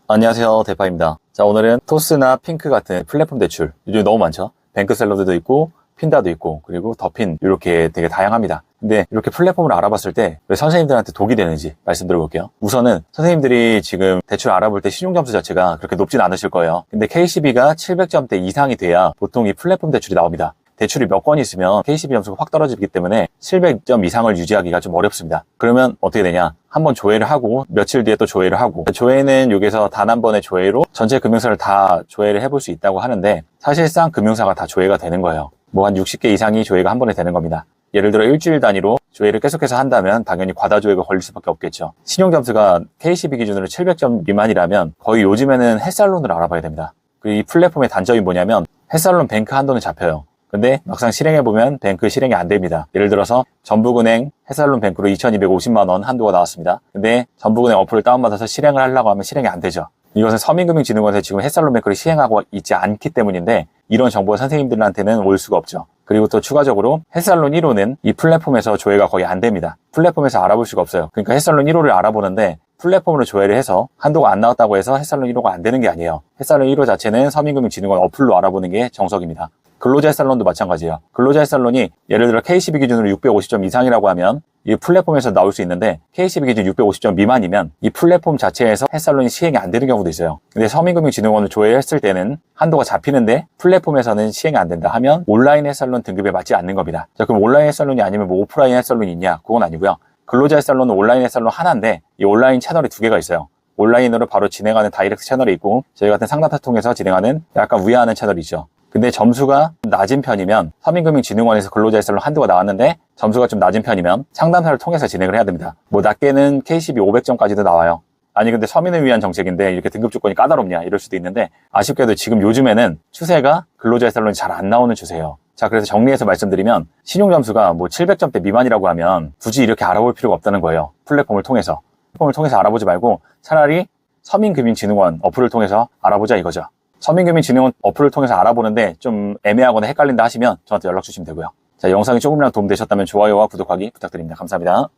안녕하세요, 대파입니다. 자, 오늘은 토스나 핑크 같은 플랫폼 대출, 요즘 너무 많죠. 뱅크샐러드도 있고 핀다도 있고 그리고 더핀, 이렇게 되게 다양합니다. 근데 이렇게 플랫폼을 알아봤을 때 왜 선생님들한테 독이 되는지 말씀드려볼게요. 우선은 선생님들이 지금 대출 알아볼 때 신용점수 자체가 그렇게 높진 않으실 거예요. 근데 KCB가 700점대 이상이 돼야 보통 이 플랫폼 대출이 나옵니다. 대출이 몇 건 있으면 KCB 점수가 확 떨어지기 때문에 700점 이상을 유지하기가 좀 어렵습니다. 그러면 어떻게 되냐? 한번 조회를 하고 며칠 뒤에 또 조회를 하고, 조회는 여기서 단 한 번의 조회로 전체 금융사를 다 조회를 해볼 수 있다고 하는데, 사실상 금융사가 다 조회가 되는 거예요. 뭐 한 60개 이상이 조회가 한 번에 되는 겁니다. 예를 들어 일주일 단위로 조회를 계속해서 한다면 당연히 과다 조회가 걸릴 수밖에 없겠죠. 신용점수가 KCB 기준으로 700점 미만이라면 거의 요즘에는 햇살론을 알아봐야 됩니다. 그리고 이 플랫폼의 단점이 뭐냐면 햇살론 뱅크 한도는 잡혀요. 근데 막상 실행해보면 뱅크 실행이 안 됩니다. 예를 들어서 전북은행 햇살론 뱅크로 2,250만 원 한도가 나왔습니다. 근데 전북은행 어플을 다운받아서 실행을 하려고 하면 실행이 안 되죠. 이것은 서민금융진흥원에서 지금 햇살론 뱅크를 시행하고 있지 않기 때문인데, 이런 정보가 선생님들한테는 올 수가 없죠. 그리고 또 추가적으로 햇살론 1호는 이 플랫폼에서 조회가 거의 안 됩니다. 플랫폼에서 알아볼 수가 없어요. 그러니까 햇살론 1호를 알아보는데 플랫폼으로 조회를 해서 한도가 안 나왔다고 해서 햇살론 1호가 안 되는 게 아니에요. 햇살론 1호 자체는 서민금융진흥원 어플로 알아보는 게 정석입니다. 근로자 햇살론도 마찬가지예요. 근로자 햇살론이 예를 들어 KCB 기준으로 650점 이상이라고 하면 이 플랫폼에서 나올 수 있는데, KCB 기준 650점 미만이면 이 플랫폼 자체에서 햇살론이 시행이 안 되는 경우도 있어요. 근데 서민금융진흥원을 조회했을 때는 한도가 잡히는데 플랫폼에서는 시행이 안 된다 하면 온라인 햇살론 등급에 맞지 않는 겁니다. 자, 그럼 온라인 햇살론이 아니면 뭐 오프라인 햇살론이 있냐? 그건 아니고요. 근로자 햇살론은 온라인 햇살론 하나인데 이 온라인 채널이 두 개가 있어요. 온라인으로 바로 진행하는 다이렉트 채널이 있고, 저희 같은 상담사 통해서 진행하는 약간 우회하는 채널이 있죠. 근데 점수가 낮은 편이면, 서민금융진흥원에서 근로자 햇살론 한도가 나왔는데 점수가 좀 낮은 편이면 상담사를 통해서 진행을 해야 됩니다. 뭐 낮게는 KCB 500점까지도 나와요. 아니 근데 서민을 위한 정책인데 이렇게 등급 조건이 까다롭냐, 이럴 수도 있는데, 아쉽게도 지금 요즘에는 추세가 근로자 햇살론이 잘 안 나오는 추세예요. 자, 그래서 정리해서 말씀드리면 신용점수가 뭐 700점대 미만이라고 하면 굳이 이렇게 알아볼 필요가 없다는 거예요. 플랫폼을 통해서 알아보지 말고 차라리 서민금융진흥원 어플을 통해서 알아보자 이거죠. 서민금융진흥원 어플을 통해서 알아보는데 좀 애매하거나 헷갈린다 하시면 저한테 연락 주시면 되고요. 자, 영상이 조금이라도 도움되셨다면 좋아요와 구독하기 부탁드립니다. 감사합니다.